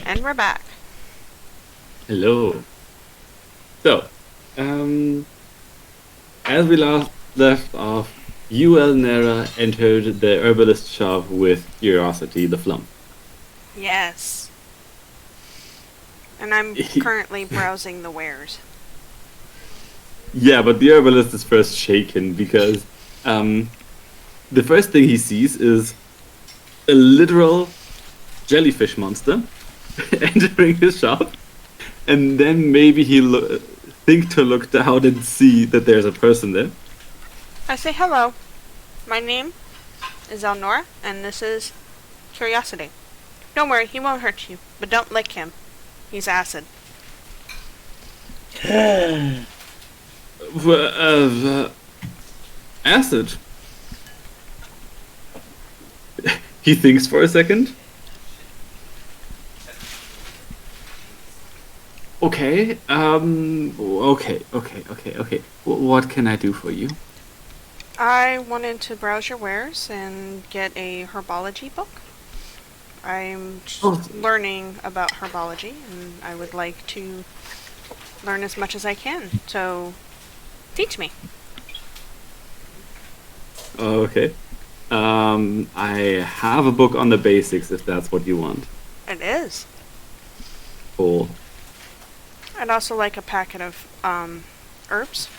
And we're back. Hello. So, as we last left off, you, Elnera, entered the herbalist shop with Curiosity the Flump. Yes. And I'm currently browsing the wares. Yeah, but the herbalist is first shaken because the first thing he sees is a literal jellyfish monster entering his shop, and then maybe he think to look down and see that there's a person there. I say hello. My name is Elnora, and this is Curiosity. Don't worry, he won't hurt you, but don't lick him. He's acid. Acid. He thinks for a second. Okay. Okay. What can I do for you? I wanted to browse your wares and get a herbology book. I'm learning about herbology, and I would like to learn as much as I can. So, teach me. Okay. I have a book on the basics if that's what you want. It is. Cool. I'd also like a packet of herbs.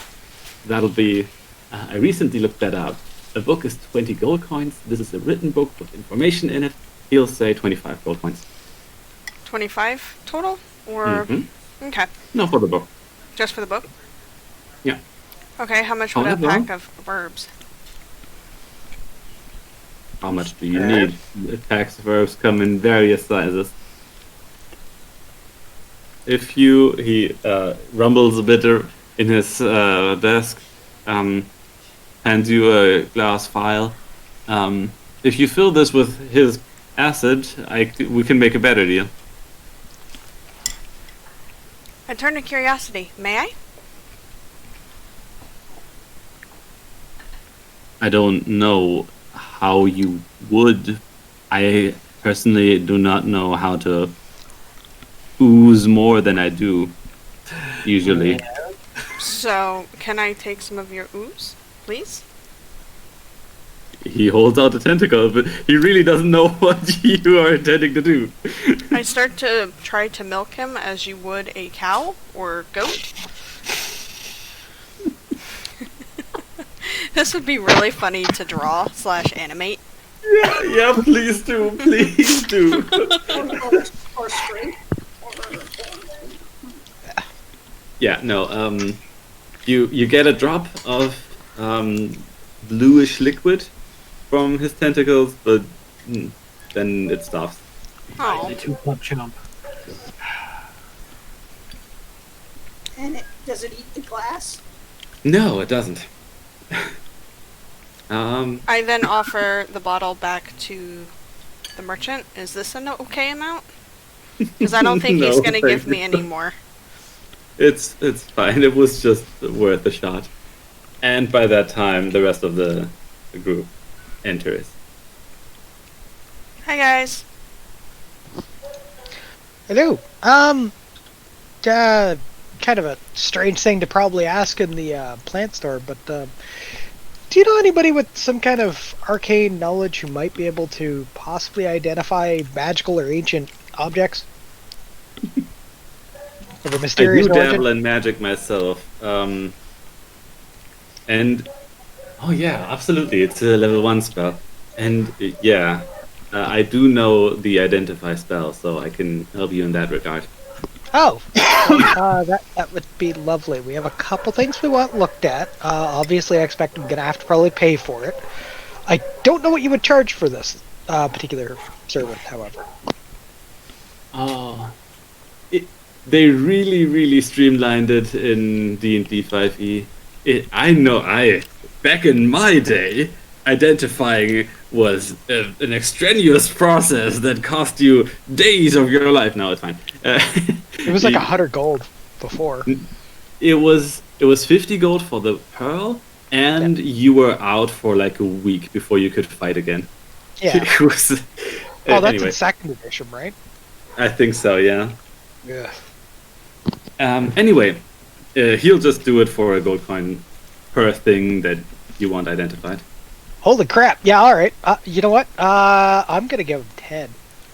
That'll be... I recently looked that up. A book is 20 gold coins. This is a written book with information in it. He'll say 25 gold coins. 25 total? Or... Okay. No, for the book. Just for the book? Yeah. Okay, how much would a pack of herbs? How much do you need? The packs of herbs come in various sizes. He rumbles a bit in his desk, hands you a glass vial. If you fill this with his acid, we can make a better deal. I turn to Curiosity. May I? I don't know how you would. I personally do not know how to ooze more than I do, usually. So, can I take some of your ooze, please? He holds out a tentacle, but he really doesn't know what you are intending to do. I start to try to milk him as you would a cow or goat. This would be really funny to draw / animate. Yeah, please do, please do. or straight. Yeah, no, you get a drop of bluish liquid from his tentacles, but then it stops. Oh. Chomp. And does it eat the glass? No, it doesn't. I then offer the bottle back to the merchant. Is this an okay amount? Because I don't think he's going to give me any more. It's fine. It was just worth a shot. And by that time, the rest of the group enters. Hi, guys. Hello. Kind of a strange thing to probably ask in the plant store, but do you know anybody with some kind of arcane knowledge who might be able to possibly identify magical or ancient objects? Of a mysterious I do origin? dabble in magic myself. And oh yeah, absolutely, it's a level 1 spell. And yeah, I do know the identify spell, so I can help you in that regard. Oh, that would be lovely. We have a couple things we want looked at. Obviously, I expect I'm gonna have to probably pay for it. I don't know what you would charge for this particular servant, however. Oh, they really streamlined it in D&D 5e. I know, back in my day, identifying was an extraneous process that cost you days of your life. No, it's fine. It was like 100 gold before. It was 50 gold for the pearl, and you were out for like a week before you could fight again. Yeah. It was, Oh, that's anyway. in second edition, right? I think so, yeah. Yeah. Anyway, he'll just do it for a gold coin per thing that you want identified. Holy crap! Yeah, all right. You know what? I'm gonna give him 10.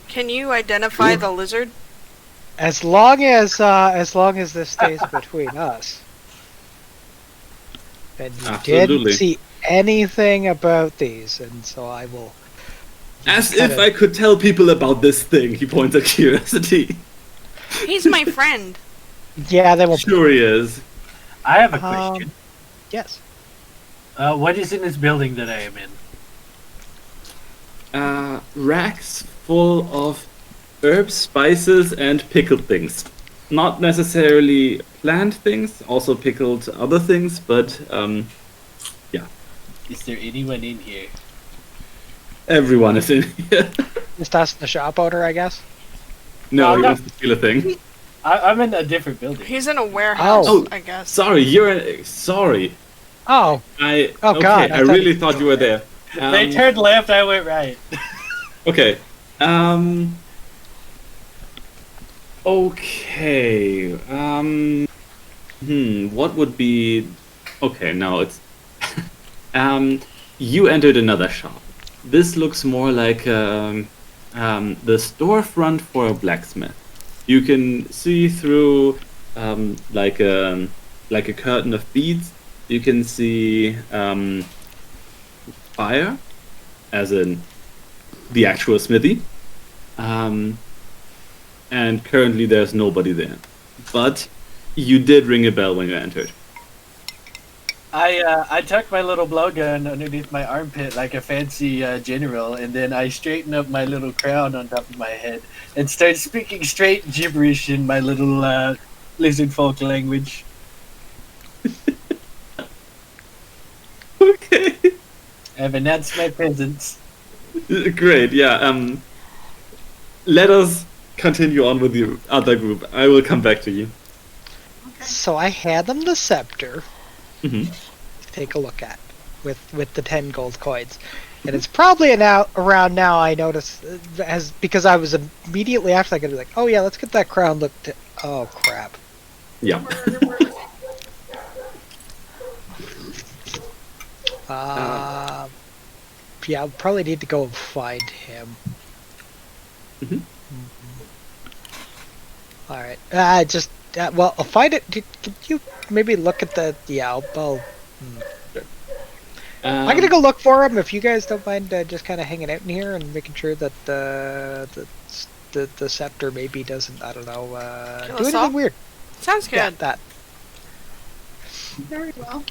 Can you identify Ooh. the lizard? As long as this stays between us. And you Absolutely. didn't see anything about these, and so I will. As Kinda- if I could tell people about this thing, he points at Curiosity. He's my friend. Yeah, they will. Sure he is. I have a question. Yes. What is in this building that I am in? Racks full of herbs, spices, and pickled things. Not necessarily planned things, also pickled other things, but Is there anyone in here? everyone is in here. Just us and the shop owner, I guess. No, Oh, he no. wants to steal a thing. I'm in a different building. He's in a warehouse, Oh. I guess. Sorry, sorry. Oh, I Oh, God, I I thought really you- thought you were there. They turned left, I went right. Okay. Okay. What would be? Okay, now it's. You entered another shop. This looks more like the storefront for a blacksmith. You can see through like a curtain of beads. You can see fire, as in the actual smithy. And currently there's nobody there. But you did ring a bell when you entered. I tucked my little blowgun underneath my armpit like a fancy general, and then I straighten up my little crown on top of my head and start speaking straight gibberish in my little lizard folk language. Okay. I've announced my presence. Great, yeah. Let us continue on with the other group. I will come back to you. so I had them the scepter. Mhm. Take a look at with the 10 gold coins, and it's probably around now. I notice as because I was immediately after I got like, oh yeah, let's get that crown looked at. Oh crap. Yeah. Yeah, I'll probably need to go and find him. Mhm. All right. Just well, I'll find it. Could you maybe look at the? Yeah, I'm gonna go look for him. If you guys don't mind, just kind of hanging out in here and making sure that the scepter maybe doesn't. I don't know. Kill Do us anything all? weird. Sounds good. Yeah, that. Very well.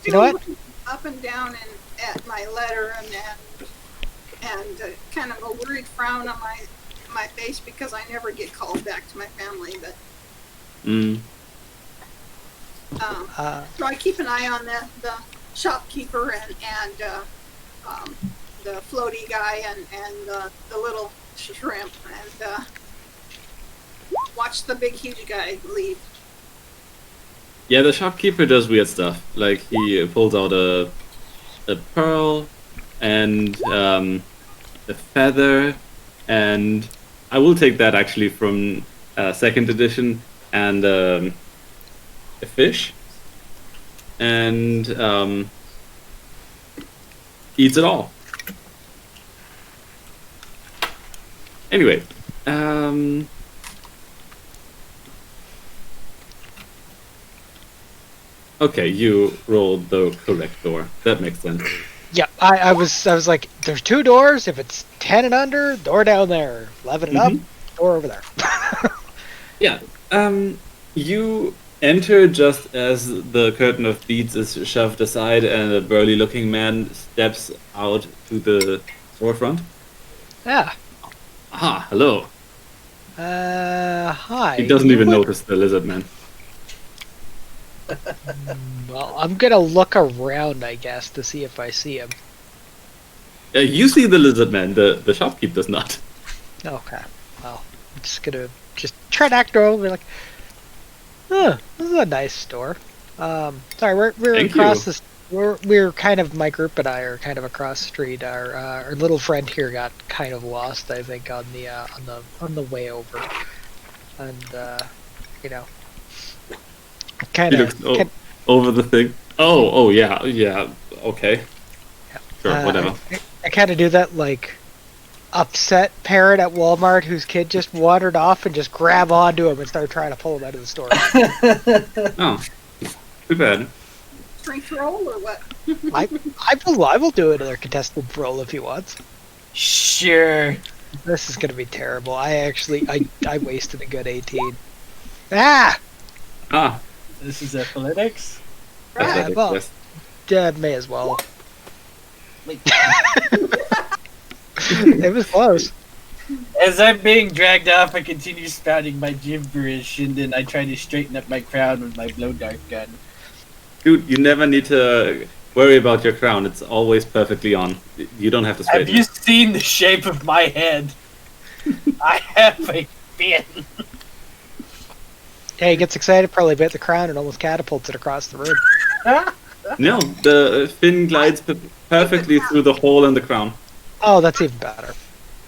You know what? Looking up and down and at my letter and kind of a worried frown on my face because I never get called back to my family. But Mm. so I keep an eye on the shopkeeper and the floaty guy and the little shrimp and watch the big huge guy leave. Yeah, the shopkeeper does weird stuff. Like he pulls out a pearl and a feather, and I will take that actually from second edition, and a fish, and eats it all. Anyway, okay, you rolled the correct door. That makes sense. Yeah, I was like, there's 2 doors. If it's 10 and under, door down there. 11 and up, door over there. Yeah. You enter just as the curtain of beads is shoved aside and a burly-looking man steps out to the storefront. Yeah. Ah, hello. Hi. He doesn't You even would- notice the lizard man. Well, I'm gonna look around, I guess, to see if I see him. You see the lizard man. The shopkeep does not. Okay. Well, I'm just gonna try to act normal. Be like, this is a nice store. Sorry, we're Thank across you. this. we're kind of, my group and I are kind of across the street. Our little friend here got kind of lost, I think, on the way over, and you know, kind He of. looks over the thing. Oh, yeah, okay. Sure, whatever. I kind of do that, like, upset parent at Walmart whose kid just wandered off and just grab onto him and start trying to pull him out of the store. Oh, too bad. Strength roll or what? I will do another contested roll if he wants. Sure. This is gonna be terrible. I wasted a good 18. Ah! Ah, This is athletics. athletics, well, yes. May as well. It was close. As I'm being dragged off, I continue spouting my gibberish, and then I try to straighten up my crown with my blow dart gun. Dude, you never need to worry about your crown. It's always perfectly on. You don't have to Have straighten you it. seen the shape of my head? I have a fin. Yeah, he gets excited, probably bit the crown, and almost catapults it across the room. No, the fin glides perfectly through the hole in the crown. Oh, that's even better.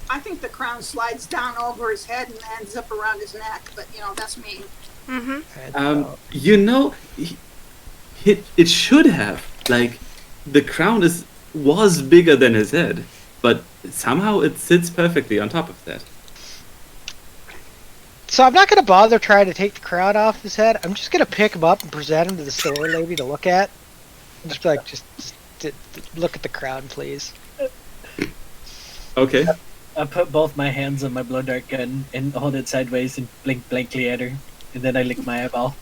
I think the crown slides down over his head and ends up around his neck, but that's me. Mm-hmm. And, You know, it should have. Like, the crown was bigger than his head, but somehow it sits perfectly on top of that. So I'm not going to bother trying to take the crown off his head. I'm just going to pick him up and present him to the store lady to look at. Just be like, just look at the crown, please. Okay. I put both my hands on my blow dart gun and hold it sideways and blink blankly at her, and then I lick my eyeball.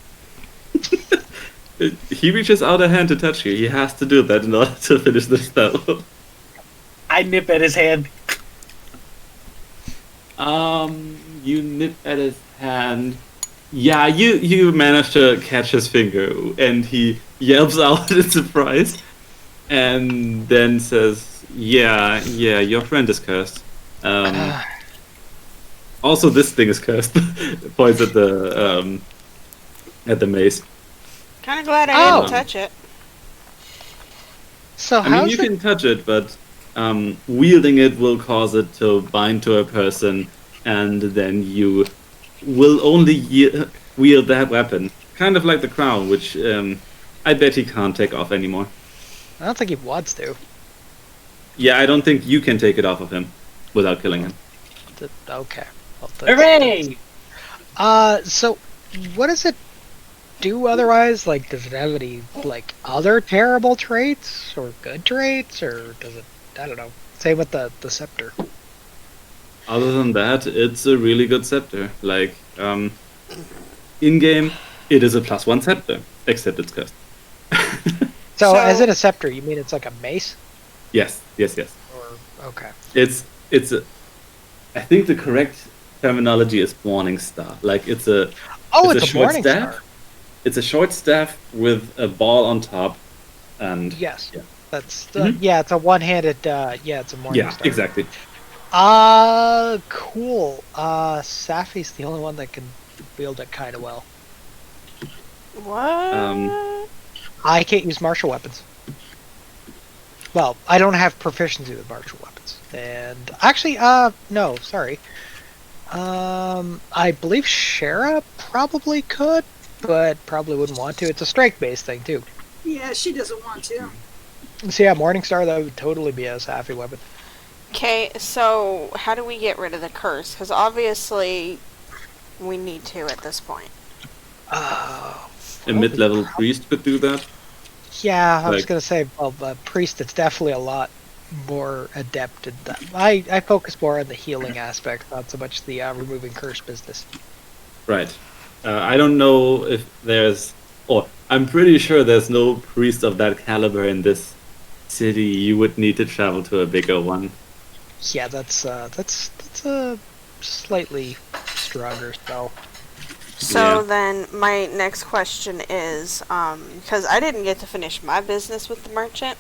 He reaches out a hand to touch you. He has to do that in order to finish the spell. I nip at his hand. You nip at his hand. Yeah, you manage to catch his finger, and he yelps out in surprise, and then says, "Yeah, your friend is cursed. Also, this thing is cursed." Points at the mace. Kind of glad I Oh. didn't touch it. So I mean, how's you it? can touch it, but wielding it will cause it to bind to a person, and then you will only wield that weapon. Kind of like the crown, which I bet he can't take off anymore. I don't think he wants to. Yeah, I don't think you can take it off of him without killing him. Okay. Well, Hooray! So what does it do otherwise? Like, does it have any, like, other terrible traits or good traits, or does it? I don't know. Same with the scepter. Other than that, it's a really good scepter. Like, in-game, it is a +1 scepter, except it's cursed. So, So- as in a scepter, you mean it's like a mace? Yes. Or okay. It's a. I think the correct terminology is Morning Star. Like, it's a. Oh, It's it's, a a short morning staff? star. It's a short staff with a ball on top, and Yes. Yeah. That's Mhm. yeah. It's a one-handed. Yeah, it's a morning yeah, star. exactly. Cool. Safi's the only one that can wield it kind of well. What? I can't use martial weapons. Well, I don't have proficiency with martial weapons. And actually, no, sorry. I believe Shara probably could, but probably wouldn't want to. It's a strength-based thing too. Yeah, she doesn't want to. So yeah, Morningstar, that would totally be a Safi weapon. Okay, so how do we get rid of the curse? Because obviously we need to at this point. A mid-level priest could do that. Yeah, I was Like- gonna say, well, priest, it's definitely a lot more adept at that. I focus more on the healing aspect, not so much the removing curse business. Right. I don't know if there's, or I'm pretty sure there's no priest of that caliber in this city. You would need to travel to a bigger one. Yeah, that's a slightly stronger spell. So Yeah. then my next question is, because I didn't get to finish my business with the merchant.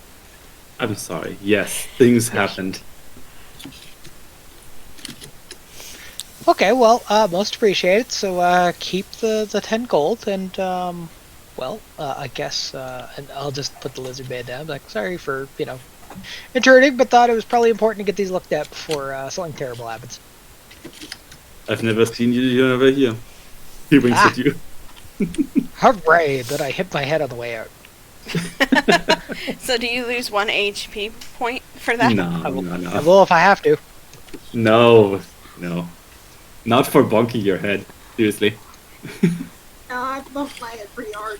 I'm sorry. Yes, things happened. Okay, well, most appreciated. So keep the 10 gold, and Well, I guess, and I'll just put the lizard man down. Like, sorry for, intruding, but thought it was probably important to get these looked at before something terrible happens. I've never seen you. You're never here. He winks Ah. at you. Hooray! That I hit my head on the way out. So do you lose 1 HP point for that? No, I will, no, I no, will if I have to. no, no. Not for bonking your head. Seriously. I bumped my head pretty hard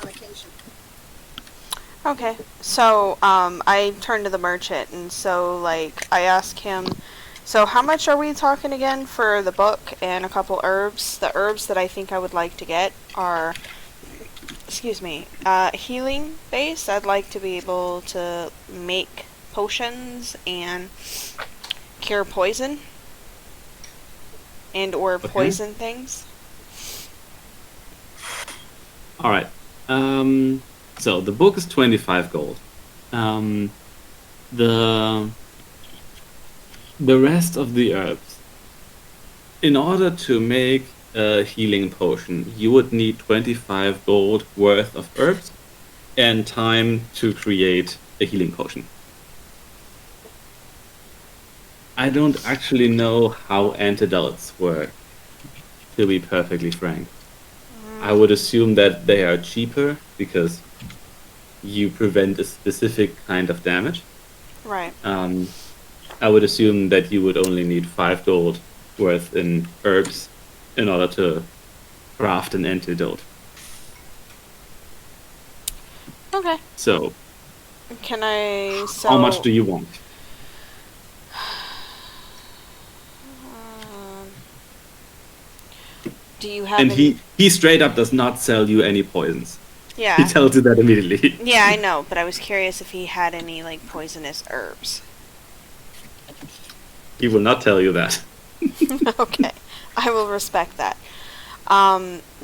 on occasion. Okay, so I turn to the merchant, and so like I ask him, so how much are we talking again for the book and a couple herbs? The herbs that I think I would like to get are, healing based. I'd like to be able to make potions and cure poison and or Okay. poison things. All right. So the book is 25 gold. The rest of the herbs. In order to make a healing potion, you would need 25 gold worth of herbs and time to create a healing potion. I don't actually know how antidotes work, to be perfectly frank. I would assume that they are cheaper because you prevent a specific kind of damage. Right. I would assume that you would only need 5 gold worth in herbs in order to craft an antidote. Okay. So, Can I how much do you want? Um, do you have And any... he straight up does not sell you any poisons. He Yeah. tells you that immediately. Yeah, I know, but I was curious if he had any like poisonous herbs. He will not tell you that. Okay. I will respect that.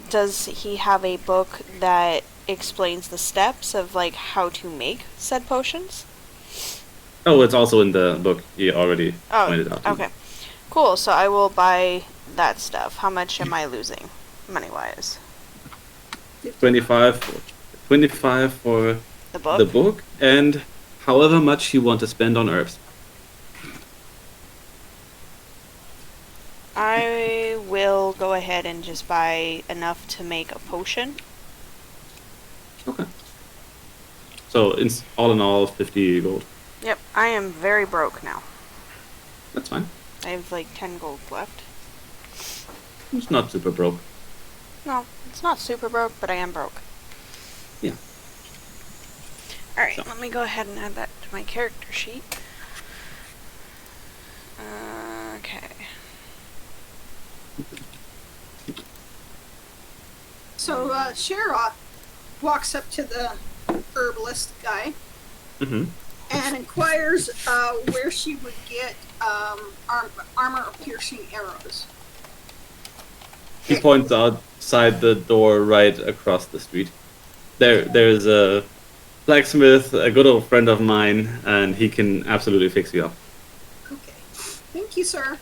Does he have a book that explains the steps of like how to make said potions? Oh, it's also in the book. He already pointed out. to you. Okay. Cool, so I will buy that stuff. How much am I losing money-wise? 25 for The book? the book, and however much you want to spend on herbs. I will go ahead and just buy enough to make a potion. Okay. So, all in all, 50 gold. Yep, I am very broke now. That's fine. I have like 10 gold left. It's not super broke. No, it's not super broke, but I am broke. Yeah. Alright, So. let me go ahead and add that to my character sheet. Okay. So Shara walks up to the herbalist guy Mm-hmm. and inquires where she would get armor-piercing arrows. He points outside the door right across the street. There's a blacksmith, a good old friend of mine, and he can absolutely fix you up. Okay. Thank you, sir.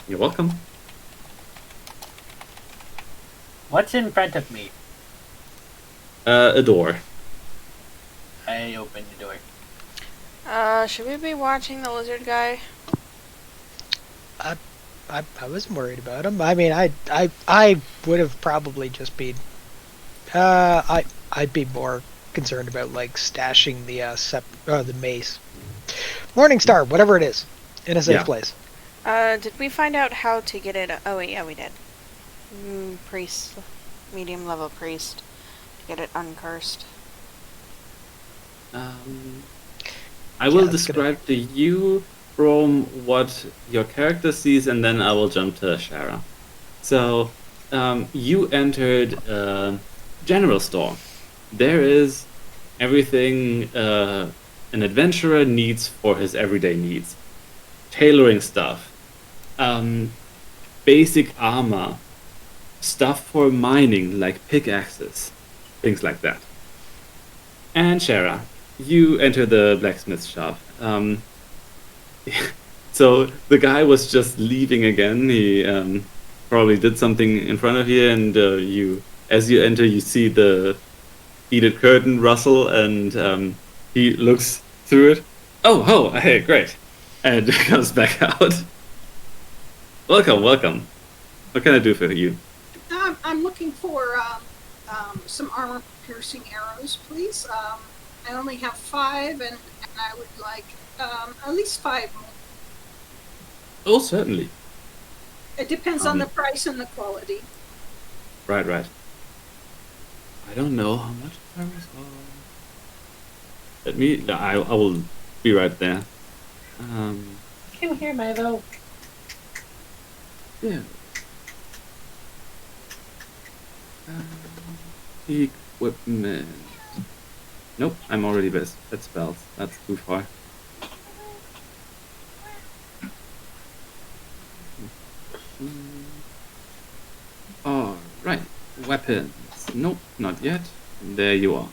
You're welcome. What's in front of me? A door. I open the door. Should we be watching the lizard guy? I wasn't worried about him. I mean, I would have probably just been. I'd be more concerned about like stashing the mace, Morningstar, whatever it is, in a safe Yeah. place. Did we find out how to get it? Oh wait, yeah, we did. Priest, medium level priest, get it uncursed. I will that's describe to you from what your character sees, and then I will jump to Shara. So, you entered a general store. There is everything an adventurer needs for his everyday needs. Tailoring stuff, basic armor, stuff for mining like pickaxes, things like that. And Shara, you enter the blacksmith shop. So the guy was just leaving again. He probably did something in front of you, and you as you enter, you see the beaded curtain rustle, and he looks through it. Oh, hey, great. And comes back out. Welcome, welcome. What can I do for you? I'm looking for some armor-piercing arrows, please. I only have 5, and I would like at least 5 more. Oh, certainly. It depends on the price and the quality. Right. I don't know how much arrows are. I will be right there. Come here, Milo. Yeah. Equipment. Nope, I'm already best at spells. That's too far. Alright. Weapons. Nope, not yet. There you are.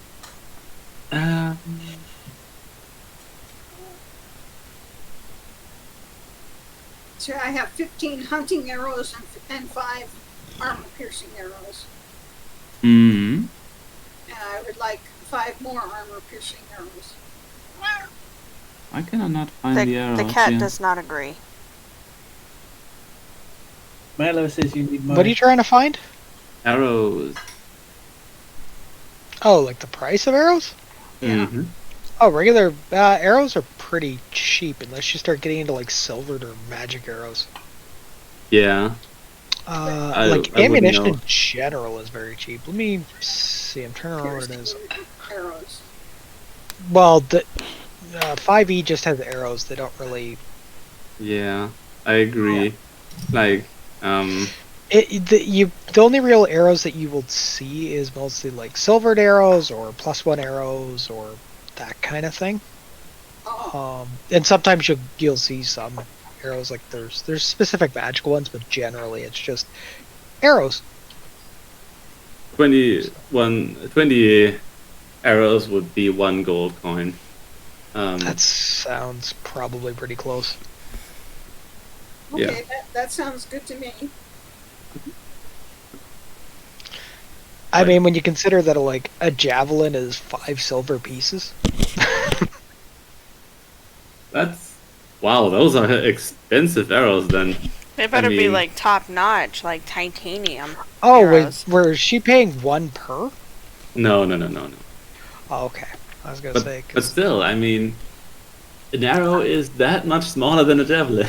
So I have 15 hunting arrows and 5 armor-piercing arrows. Hmm. And I would like 5 more armor-piercing arrows. I cannot find the arrows. The cat here. does not agree. Milo says you need more. What are you trying to find? Arrows. Oh, like the price of arrows? Yeah. Mm-hmm. Oh, regular arrows are pretty cheap unless you start getting into like silvered or magic arrows. Yeah. Like I wouldn't ammunition know. in general is very cheap. Let me see. I'm trying to remember what it is. Arrows. Well, the 5e just has arrows. They don't really. Yeah. I agree. Like, The only real arrows that you will see is mostly like silvered arrows or +1 arrows or that kind of thing. Oh, And sometimes you'll see some arrows like there's specific magical ones, but generally it's just arrows. 20 arrows would be 1 gold coin. That sounds probably pretty close. okay, that sounds good to me. I mean, when you consider that a javelin is 5 silver pieces. That's wow. Those are expensive arrows. Then They better be mean- like top notch, like titanium. Oh, wait, Arrows. was she paying 1 per? no. Oh, okay. I was gonna But, say, but 'cause still, I mean, an arrow is that much smaller than a javelin.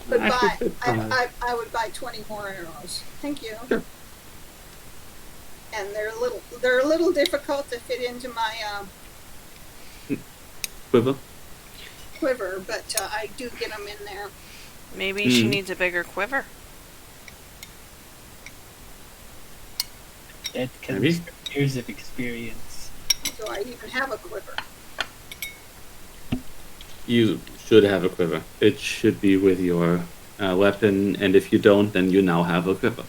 But I could fit some. I would buy 20 more arrows. Thank you. Sure. And they're a little difficult to fit into my Quiver. quiver, but I do get them in there. Maybe she Mm. needs a bigger quiver. That comes Maybe. from years of experience. So I even have a quiver. You should have a quiver. It should be with your weapon, and if you don't, then you now have a quiver.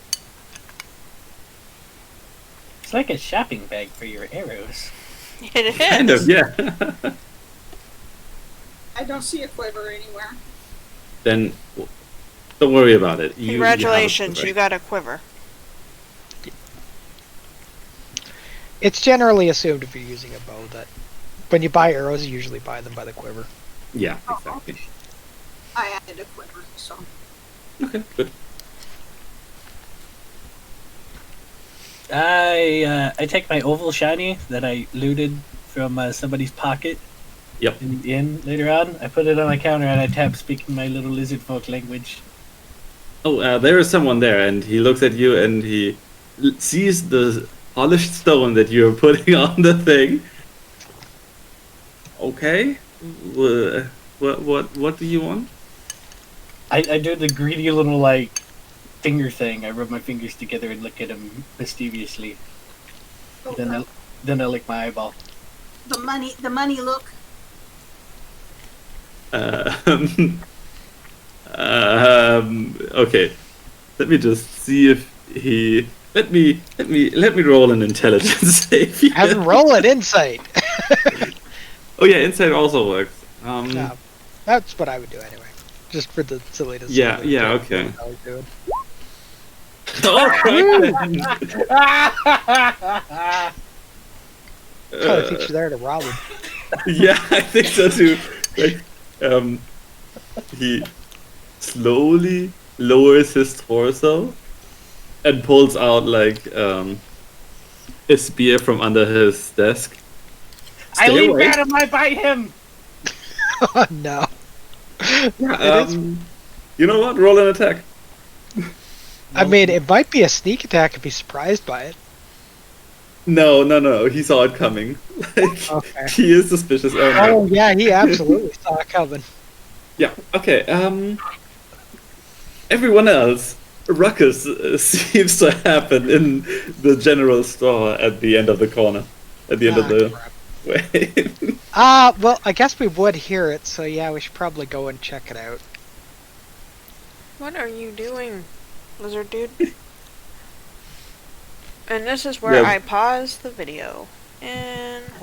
It's like a shopping bag for your arrows. It is. Kind of, yeah. I don't see a quiver anywhere. Then don't worry about it. You have a Congratulations, quiver. you got a quiver. it's generally assumed if you're using a bow that when you buy arrows, you usually buy them by the quiver. Yeah, Oh, exactly. okay. I added a quiver, so Okay, good. I take my oval shiny that I looted from somebody's pocket Yep. in the inn later on. I put it on my counter and I tap speaking my little lizard folk language. Oh, there is someone there, and he looks at you, and he sees the polished stone that you're putting on the thing. Okay. What do you want? I do the greedy little like finger thing. I rub my fingers together and look at him mischievously. oh, Then I lick my eyeball. the money look. Okay. Let me just see if he. Let me roll an intelligence save. here. Have him roll an insight. Oh yeah, insight also works. Yeah, that's what I would do anyway, just for the silliness. Yeah, of it. yeah, okay. What I was doing. All right. Probably think she's there to rob him. Yeah, I think so too. Like, he slowly lowers his torso and pulls out like a spear from under his desk. I Stay leave away. Adam, I bite him! Oh no. Yeah, It is- you know what? Roll an attack. I mean, it might be a sneak attack if he's surprised by it. No. He saw it coming. Like, Okay. he is suspicious. Oh, no. Oh yeah, he absolutely saw it coming. Yeah. Okay. Everyone else, ruckus seems to happen in the general store at the end of the corner, at the end of the crap. way. Well, I guess we would hear it, so yeah, we should probably go and check it out. What are you doing, lizard dude? And this is where Yeah. I pause the video and hold.